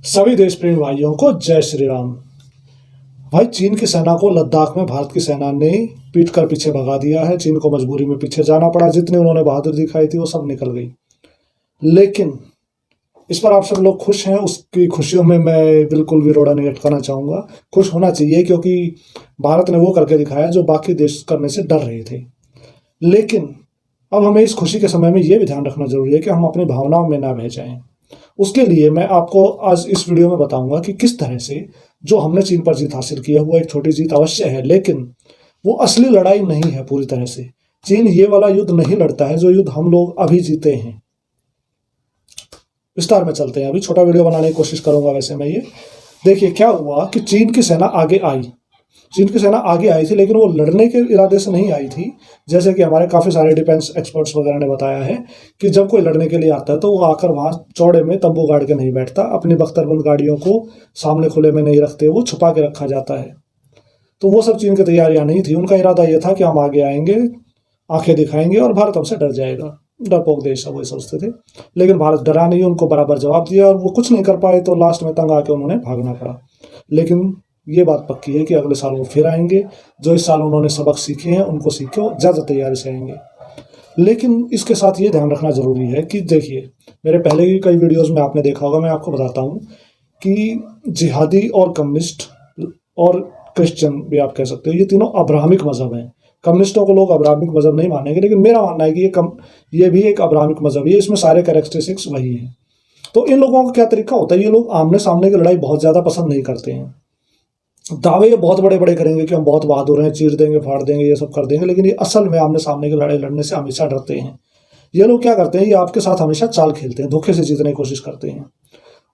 सभी देश प्रेमी भाइयों को जय श्री राम। भाई, चीन की सेना को लद्दाख में भारत की सेना ने पीट कर पीछे भगा दिया है। चीन को मजबूरी में पीछे जाना पड़ा। जितनी उन्होंने बहादुरी दिखाई थी वो सब निकल गई। लेकिन इस पर आप सब लोग खुश हैं। उसकी खुशियों में मैं बिल्कुल भी रोड़ा नहीं अटकाना चाहूंगा। खुश होना चाहिए क्योंकि भारत ने वो करके दिखाया जो बाकी देश करने से डर रहे थे। लेकिन अब हमें इस खुशी के समय में ये भी ध्यान रखना जरूरी है कि हम अपनी भावनाओं में ना बह जाएं। उसके लिए मैं आपको आज इस वीडियो में बताऊंगा कि किस तरह से जो हमने चीन पर जीत हासिल की है वो एक छोटी जीत अवश्य है, लेकिन वो असली लड़ाई नहीं है। पूरी तरह से चीन ये वाला युद्ध नहीं लड़ता है जो युद्ध हम लोग अभी जीते हैं। विस्तार में चलते हैं। अभी छोटा वीडियो बनाने की कोशिश करूंगा। वैसे मैं ये देखिए क्या हुआ कि चीन की सेना आगे आई। चीन की सेना आगे आई थी, लेकिन वो लड़ने के इरादे से नहीं आई थी। जैसे कि हमारे काफ़ी सारे डिफेंस एक्सपर्ट्स वगैरह ने बताया है कि जब कोई लड़ने के लिए आता है तो वो आकर वहाँ चौड़े में तंबू गाड़ के नहीं बैठता। अपनी बख्तरबंद गाड़ियों को सामने खुले में नहीं रखते, वो छुपा के रखा जाता है। तो वो सब चीन की तैयारियां नहीं थी। उनका इरादा ये था कि हम आगे आएंगे, आंखें दिखाएंगे और भारत हमसे डर जाएगा। डरपोक देश है, वो सोचते थे। लेकिन भारत डरा नहीं, उनको बराबर जवाब दिया और वो कुछ नहीं कर पाए। तो लास्ट में तंग आके उन्होंने भागना पड़ा। लेकिन ये बात पक्की है कि अगले साल वो फिर आएंगे। जो इस साल उन्होंने सबक सीखे हैं उनको सीख के ज़्यादा तैयारी से आएंगे। लेकिन इसके साथ ये ध्यान रखना जरूरी है कि देखिए, मेरे पहले की कई वीडियोस में आपने देखा होगा, मैं आपको बताता हूँ कि जिहादी और कम्युनिस्ट और क्रिश्चियन भी आप कह सकते हो, ये तीनों अब्राहमिक मजहब हैं। कम्युनिस्टों को लोग अब्राहमिक मजहब नहीं मानेंगे, लेकिन मेरा मानना है कि ये भी एक अब्राहमिक मजहब है। इसमें सारे कैरेक्टरिस्टिक्स वही हैं। तो इन लोगों का क्या तरीका होता है, ये लोग आमने सामने की लड़ाई बहुत ज़्यादा पसंद नहीं करते हैं। दावे ये बहुत बड़े बड़े करेंगे कि हम बहुत बहादुर हैं, चीर देंगे, फाड़ देंगे, ये सब कर देंगे, लेकिन ये असल में आमने सामने की लड़ाई लड़ने से हमेशा डरते हैं। ये लोग क्या करते हैं, ये आपके साथ हमेशा चाल खेलते हैं, धोखे से जीतने की कोशिश करते हैं।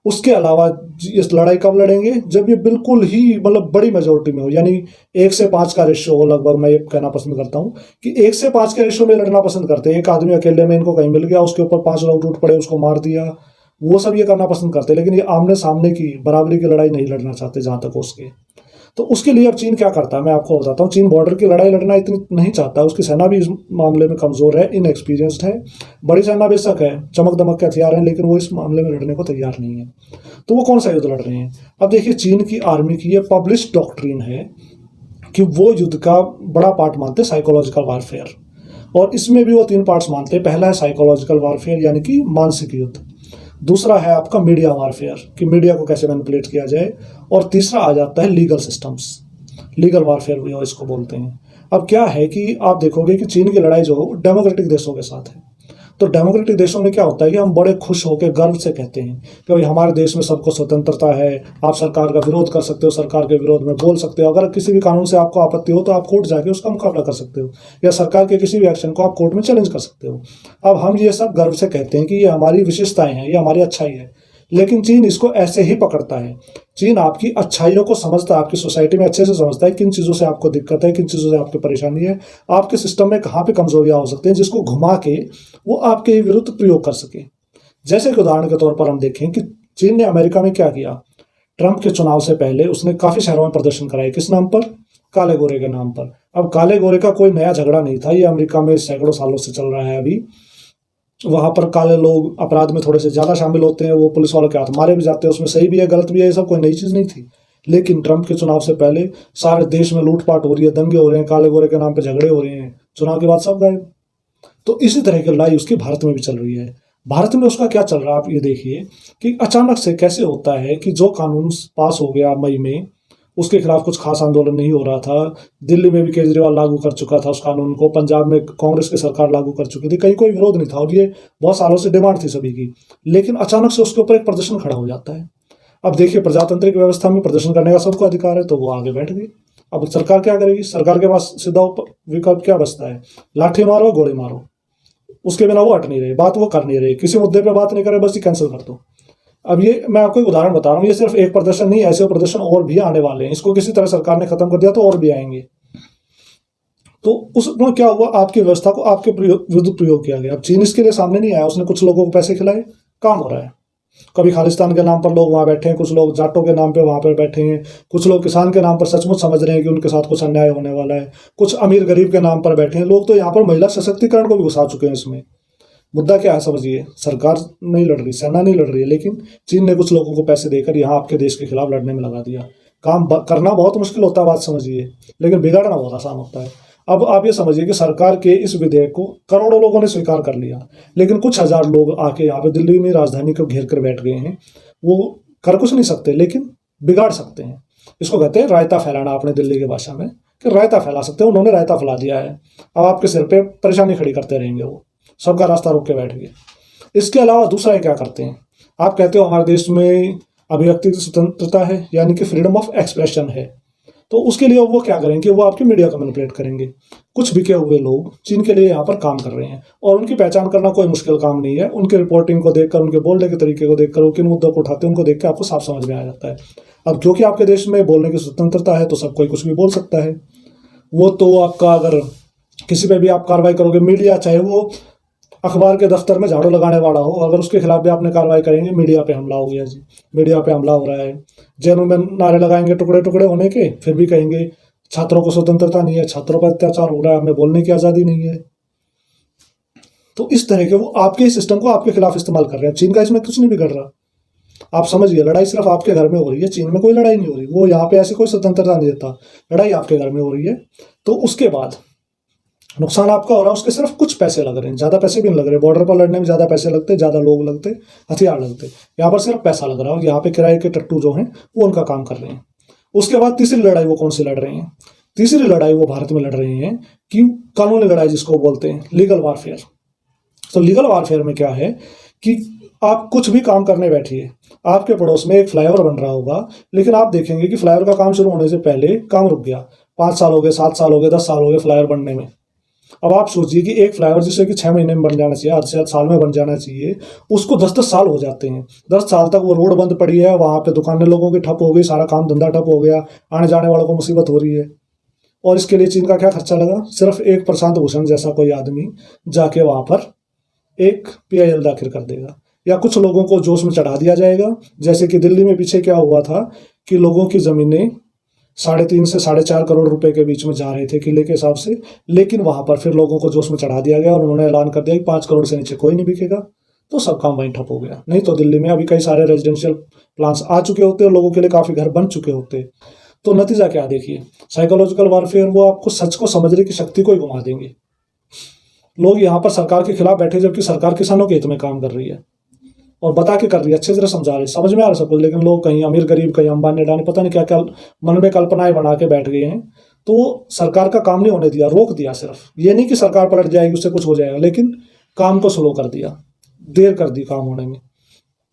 उसके अलावा इस लड़ाई कब लड़ेंगे, जब ये बिल्कुल ही मतलब बड़ी मेजोरिटी में हो, यानी 1 से 5 का रेशियो हो लगभग। मैं ये कहना पसंद करता हूँ कि 1 से 5 के रेशियो में लड़ना पसंद करते हैं। एक आदमी अकेले में इनको कहीं मिल गया, उसके ऊपर 5 लोग टूट पड़े, उसको मार दिया, वो सब ये करना पसंद करते हैं। लेकिन ये आमने सामने की बराबरी की लड़ाई नहीं लड़ना चाहते जहां तक हो उसके। तो उसके लिए अब चीन क्या करता है मैं आपको बताता हूँ। चीन बॉर्डर की लड़ाई लड़ना इतनी नहीं चाहता। उसकी सेना भी इस मामले में कमजोर है, इनएक्सपीरियंस्ड है। बड़ी सेना बेशक है, चमक दमक के हथियार हैं, लेकिन वो इस मामले में लड़ने को तैयार नहीं है। तो वो कौन सा युद्ध लड़ रहे हैं। अब देखिए, चीन की आर्मी की ये पब्लिश्ड डॉक्ट्रिन है कि वो युद्ध का बड़ा पार्ट मानते हैं साइकोलॉजिकल वारफेयर, और इसमें भी वो 3 पार्ट्स मानते हैं। पहला है साइकोलॉजिकल वारफेयर, यानी कि मानसिक युद्ध। दूसरा है आपका मीडिया वारफेयर, कि मीडिया को कैसे मैनिपुलेट किया जाए। और तीसरा आ जाता है लीगल सिस्टम्स, लीगल वारफेयर भी इसको बोलते हैं। अब क्या है कि आप देखोगे कि चीन की लड़ाई जो डेमोक्रेटिक देशों के साथ है। तो डेमोक्रेटिक देशों में क्या होता है कि हम बड़े खुश होकर गर्व से कहते हैं कि भाई हमारे देश में सबको स्वतंत्रता है, आप सरकार का विरोध कर सकते हो, सरकार के विरोध में बोल सकते हो। अगर किसी भी कानून से आपको आपत्ति हो तो आप कोर्ट जाके उसका मुकाबला कर सकते हो, या सरकार के किसी भी एक्शन को आप कोर्ट में चैलेंज कर सकते हो। अब हम ये सब गर्व से कहते हैं कि ये हमारी विशेषताएं हैं, ये हमारी अच्छाई है। लेकिन चीन इसको ऐसे ही पकड़ता है। चीन आपकी अच्छाइयों को समझता है, आपकी सोसाइटी में अच्छे से समझता है किन चीज़ों से आपको दिक्कत है, किन चीज़ों से आपको परेशानी है, आपके सिस्टम में कहाँ पे कमजोरियां हो सकती हैं, जिसको घुमा के वो आपके विरुद्ध प्रयोग कर सके। जैसे कि उदाहरण के तौर पर हम देखें कि चीन ने अमेरिका में क्या किया। ट्रंप के चुनाव से पहले उसने काफ़ी शहरों में प्रदर्शन कराए। किस नाम पर? काले गोरे के नाम पर। अब काले गोरे का कोई नया झगड़ा नहीं था, ये अमेरिका में सैकड़ों सालों से चल रहा है। अभी वहां पर काले लोग अपराध में थोड़े से ज्यादा शामिल होते हैं, वो पुलिस वालों के हाथ मारे भी जाते हैं। उसमें सही भी है, गलत भी है, ये सब कोई नई चीज नहीं थी। लेकिन ट्रंप के चुनाव से पहले सारे देश में लूटपाट हो रही है, दंगे हो रहे हैं, काले गोरे के नाम पे झगड़े हो रहे हैं। चुनाव के बाद सब गायब। तो इसी तरह की लड़ाई उसकी भारत में भी चल रही है। भारत में उसका क्या चल रहा है आप ये देखिए कि अचानक से कैसे होता है कि जो कानून पास हो गया मई में, उसके खिलाफ कुछ खास आंदोलन नहीं हो रहा था। दिल्ली में भी केजरीवाल लागू कर चुका था उस कानून को, पंजाब में कांग्रेस की सरकार लागू कर चुकी थी, कहीं कोई विरोध नहीं था, और ये बहुत सालों से डिमांड थी सभी की। लेकिन अचानक से उसके ऊपर एक प्रदर्शन खड़ा हो जाता है। अब देखिए, प्रजातांत्रिक व्यवस्था में प्रदर्शन करने का सबको अधिकार है, तो वो आगे बैठ गई। अब सरकार क्या करेगी? सरकार के पास सीधा विकल्प क्या बचता है? लाठी मारो, गोली मारो। उसके बिना वो हट नहीं रहे, बात वो कर नहीं रहे, किसी मुद्दे पर बात नहीं करे, बस ये कैंसिल कर दो। अब ये मैं आपको एक उदाहरण बता रहा हूँ, ये सिर्फ एक प्रदर्शन नहीं, ऐसे प्रदर्शन और भी आने वाले हैं। इसको किसी तरह सरकार ने खत्म कर दिया तो और भी आएंगे। तो उसमें क्या हुआ, आपकी व्यवस्था को आपके विरुद्ध प्रयोग किया गया। अब चीन इसके लिए सामने नहीं आया, उसने कुछ लोगों को पैसे खिलाए, काम हो रहा है। कभी खालिस्तान के नाम पर लोग वहां बैठे हैं, कुछ लोग जाटों के नाम पे वहां पर बैठे हैं, कुछ लोग किसान के नाम पर सचमुच समझ रहे हैं कि उनके साथ कुछ अन्याय होने वाला है, कुछ अमीर गरीब के नाम पर बैठे हैं। लोग तो यहाँ पर महिला सशक्तिकरण को भी घुसा चुके हैं इसमें। मुद्दा क्या है समझिए, सरकार नहीं लड़ रही, सेना नहीं लड़ रही है, लेकिन चीन ने कुछ लोगों को पैसे देकर यहाँ आपके देश के खिलाफ लड़ने में लगा दिया। काम करना बहुत मुश्किल होता है, बात समझिए, लेकिन बिगाड़ना बहुत आसान होता है। अब आप ये समझिए कि सरकार के इस विधेयक को करोड़ों लोगों ने स्वीकार कर लिया, लेकिन कुछ हजार लोग आके यहाँ पे दिल्ली में राजधानी को घेर कर बैठ गए हैं। वो कर कुछ नहीं सकते, लेकिन बिगाड़ सकते हैं। इसको कहते हैं रायता फैलाना, अपने दिल्ली की भाषा में, कि रायता फैला सकते हैं। उन्होंने रायता फैला दिया है, अब आपके सिर पे परेशानी खड़ी करते रहेंगे, वो सबका रास्ता रोक के बैठ गए। इसके अलावा दूसरा ये क्या करते हैं, आप कहते हो हमारे देश में अभिव्यक्ति की स्वतंत्रता है, यानी कि फ्रीडम ऑफ एक्सप्रेशन है, तो उसके लिए वो क्या करेंगे, वो आपकी मीडिया को मैनिपुलेट करेंगे। कुछ बिके हुए लोग चीन के लिए यहाँ पर काम कर रहे हैं, और उनकी पहचान करना कोई मुश्किल काम नहीं है। उनके रिपोर्टिंग को देखकर, उनके बोलने के तरीके को देखकर, वो किन मुद्दों को उठाते हैं उनको देख के आपको साफ समझ में आ जाता है। अब क्योंकि आपके देश में बोलने की स्वतंत्रता है, तो सब कोई कुछ भी बोल सकता है। वो तो आपका, अगर किसी पे भी आप कार्रवाई करोगे, मीडिया चाहे वो अखबार के दफ्तर में झाड़ू लगाने वाला हो, अगर उसके खिलाफ भी आपने कार्रवाई करेंगे, मीडिया पे हमला हो गया जी, मीडिया पे हमला हो रहा है। जैनों में नारे लगाएंगे टुकड़े टुकड़े होने के, फिर भी कहेंगे छात्रों को स्वतंत्रता नहीं है, छात्रों पर अत्याचार हो रहा है, हमें बोलने की आज़ादी नहीं है। तो इस तरह के वो आपके ही सिस्टम को आपके खिलाफ इस्तेमाल कर रहे हैं। चीन का इसमें कुछ नहीं बिगड़ रहा। आप समझिए, लड़ाई सिर्फ आपके घर में हो रही है, चीन में कोई लड़ाई नहीं हो रही। वो यहाँ पे ऐसी कोई स्वतंत्रता नहीं देता, लड़ाई आपके घर में हो रही है। तो उसके बाद नुकसान आपका हो रहा है, उसके सिर्फ कुछ पैसे लग रहे हैं, ज़्यादा पैसे भी नहीं लग रहे। बॉर्डर पर लड़ने में ज़्यादा पैसे लगते, ज़्यादा लोग लगते, हथियार लगते, यहाँ पर सिर्फ पैसा लग रहा है। यहाँ पे किराए के टट्टू जो हैं वो उनका काम कर रहे हैं। उसके बाद तीसरी लड़ाई वो कौन सी लड़ रहे हैं, तीसरी लड़ाई वो भारत में लड़ रहे हैं कि कानूनी लड़ाई जिसको बोलते हैं, लीगल वारफेयर। तो लीगल वारफेयर में क्या है कि आप कुछ भी काम करने बैठिए, आपके पड़ोस में एक फ्लाईओवर बन रहा होगा, लेकिन आप देखेंगे कि फ्लाईओवर का काम शुरू होने से पहले काम रुक गया। 5 साल हो गए, 7 साल हो गए, 10 साल हो गए फ्लाईओवर बनने में। अब आप सोचिए कि एक फ्लाईओवर जिसे कि 6 महीने में बन जाना चाहिए, 8 से 8 साल में बन जाना चाहिए, उसको 10-10 साल हो जाते हैं। 10 साल तक वो रोड बंद पड़ी है, वहाँ पे दुकानें लोगों की ठप हो गई, सारा काम धंधा ठप हो गया, आने जाने वालों को मुसीबत हो रही है। और इसके लिए चीन का क्या खर्चा लगा, सिर्फ एक प्रशांत भूषण जैसा कोई आदमी जाके वहाँ पर एक PIL दाखिल कर देगा, या कुछ लोगों को जोश में चढ़ा दिया जाएगा। जैसे कि दिल्ली में पीछे क्या हुआ था कि लोगों की ज़मीनें 3.5 से 4.5 करोड़ रुपए के बीच में जा रहे थे किले के हिसाब से, लेकिन वहां पर फिर लोगों को जोश में चढ़ा दिया गया और उन्होंने ऐलान कर दिया कि 5 करोड़ से नीचे कोई नहीं बिकेगा। तो सब काम वहीं ठप हो गया। नहीं तो दिल्ली में अभी कई सारे रेजिडेंशियल प्लान्स आ चुके होते और लोगों के लिए काफी घर बन चुके होते। तो नतीजा क्या देखिए, साइकोलॉजिकल वारफेयर, वो आपको सच को समझने की शक्ति को ही घुमा देंगे। लोग यहाँ पर सरकार के खिलाफ बैठे, जबकि सरकार किसानों के हित में काम कर रही है और बता के कर रही है, अच्छे तरह समझा रही है, समझ में आ रहा सब कुछ, लेकिन लोग कहीं अमीर गरीब, कहीं अंबानी अडानी, पता नहीं क्या क्या मन में कल्पनाएं बना के बैठ गए हैं। तो सरकार का काम नहीं होने दिया, रोक दिया। सिर्फ ये नहीं कि सरकार पलट जाएगी, उससे कुछ हो जाएगा, लेकिन काम को स्लो कर दिया, देर कर दी काम होने में।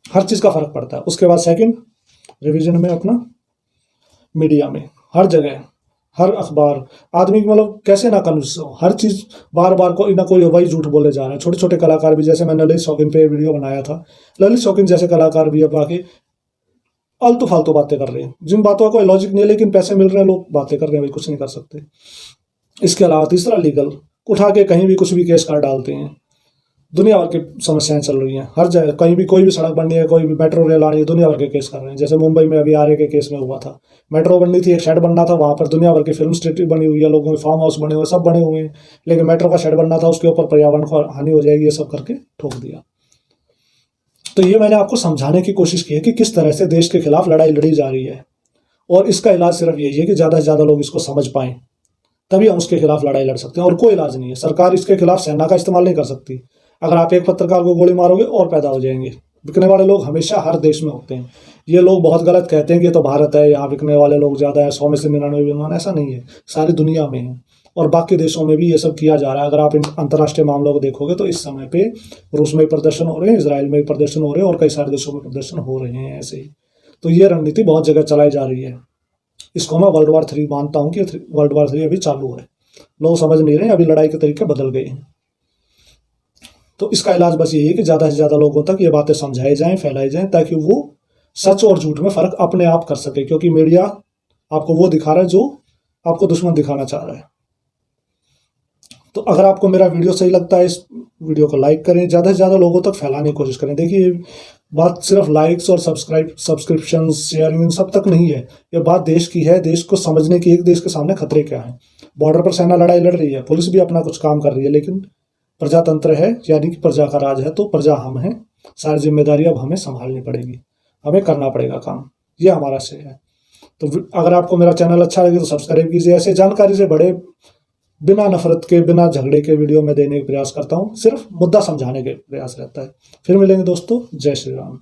हर चीज़ का फर्क पड़ता है। उसके बाद सेकंड रिवीजन में अपना मीडिया में हर जगह, हर अखबार, आदमी की मतलब कैसे ना कन्विंस हो, हर चीज़ बार बार कोई ना कोई वही झूठ बोले जा रहे हैं। छोटे छोटे कलाकार भी, जैसे मैंने ललित शौकीन पे वीडियो बनाया था, ललित शौकीन जैसे कलाकार भी अब आके आलतू फालतू बातें कर रहे हैं, जिन बातों का कोई लॉजिक नहीं है, लेकिन पैसे मिल रहे हैं, लोग बातें कर रहे हैं, भाई कुछ नहीं कर सकते। इसके अलावा तीसरा लीगल, उठा के कहीं भी कुछ भी केस कर डालते हैं। दुनिया भर की समस्याएं चल रही हैं, हर जगह कहीं भी कोई भी सड़क बननी है, कोई भी मेट्रो रेल आ रही है, दुनिया भर के केस कर रहे हैं। जैसे मुंबई में अभी आरे के केस में हुआ था, मेट्रो बननी थी, एक शेड बनना था, वहाँ पर दुनिया भर की फिल्म स्ट्रीट बनी हुई है, लोगों के फार्म हाउस बने हुए, सब बने हुए हैं, लेकिन मेट्रो का शेड बनना था, उसके ऊपर पर्यावरण को हानि हो जाएगी, ये सब करके ठोक दिया। तो ये मैंने आपको समझाने की कोशिश की है कि किस तरह से देश के खिलाफ लड़ाई लड़ी जा रही है, और इसका इलाज सिर्फ यही है कि ज़्यादा से ज़्यादा लोग इसको समझ पाएं, तभी हम उसके खिलाफ लड़ाई लड़ सकते हैं। और कोई इलाज नहीं है, सरकार इसके खिलाफ सेना का इस्तेमाल नहीं कर सकती। अगर आप एक पत्रकार को गोली मारोगे और पैदा हो जाएंगे। बिकने वाले लोग हमेशा हर देश में होते हैं। ये लोग बहुत गलत कहते हैं कि ये तो भारत है, यहाँ बिकने वाले लोग ज़्यादा है, 100 में से 99 विमान, ऐसा नहीं है, सारी दुनिया में है, और बाकी देशों में भी ये सब किया जा रहा है। अगर आप इन अंतर्राष्ट्रीय मामलों को देखोगे तो इस समय पे रूस में प्रदर्शन हो रहे हैं, इसराइल में प्रदर्शन हो रहे हैं, और कई सारे देशों में प्रदर्शन हो रहे हैं ऐसे ही। तो ये रणनीति बहुत जगह चलाई जा रही है। इसको मैं वर्ल्ड वार 3 मानता हूँ कि वर्ल्ड वार 3 अभी चालू है, लोग समझ नहीं रहे, अभी लड़ाई के तरीके बदल गए हैं। तो इसका इलाज बस यही है कि ज़्यादा से ज़्यादा लोगों तक ये बातें समझाई जाएं, फैलाई जाएं, ताकि वो सच और झूठ में फ़र्क अपने आप कर सके, क्योंकि मीडिया आपको वो दिखा रहा है जो आपको दुश्मन दिखाना चाह रहा है। तो अगर आपको मेरा वीडियो सही लगता है, इस वीडियो को लाइक करें, ज़्यादा से ज़्यादा लोगों तक फैलाने की कोशिश करें। देखिए, बात सिर्फ लाइक्स और सब्सक्रिप्शन शेयरिंग सब तक नहीं है, ये बात देश की है, देश को समझने की। एक देश के सामने खतरे क्या हैं। बॉर्डर पर सेना लड़ाई लड़ रही है, पुलिस भी अपना कुछ काम कर रही है, लेकिन प्रजातंत्र है, यानी कि प्रजा का राज है, तो प्रजा हम हैं, सारी जिम्मेदारी अब हमें संभालनी पड़ेगी, हमें करना पड़ेगा काम, ये हमारा श्रेय है। तो अगर आपको मेरा चैनल अच्छा लगे तो सब्सक्राइब कीजिए। ऐसे जानकारी से बड़े बिना नफरत के, बिना झगड़े के वीडियो में देने का प्रयास करता हूँ, सिर्फ मुद्दा समझाने के प्रयास रहता है। फिर मिलेंगे दोस्तों, जय श्री राम।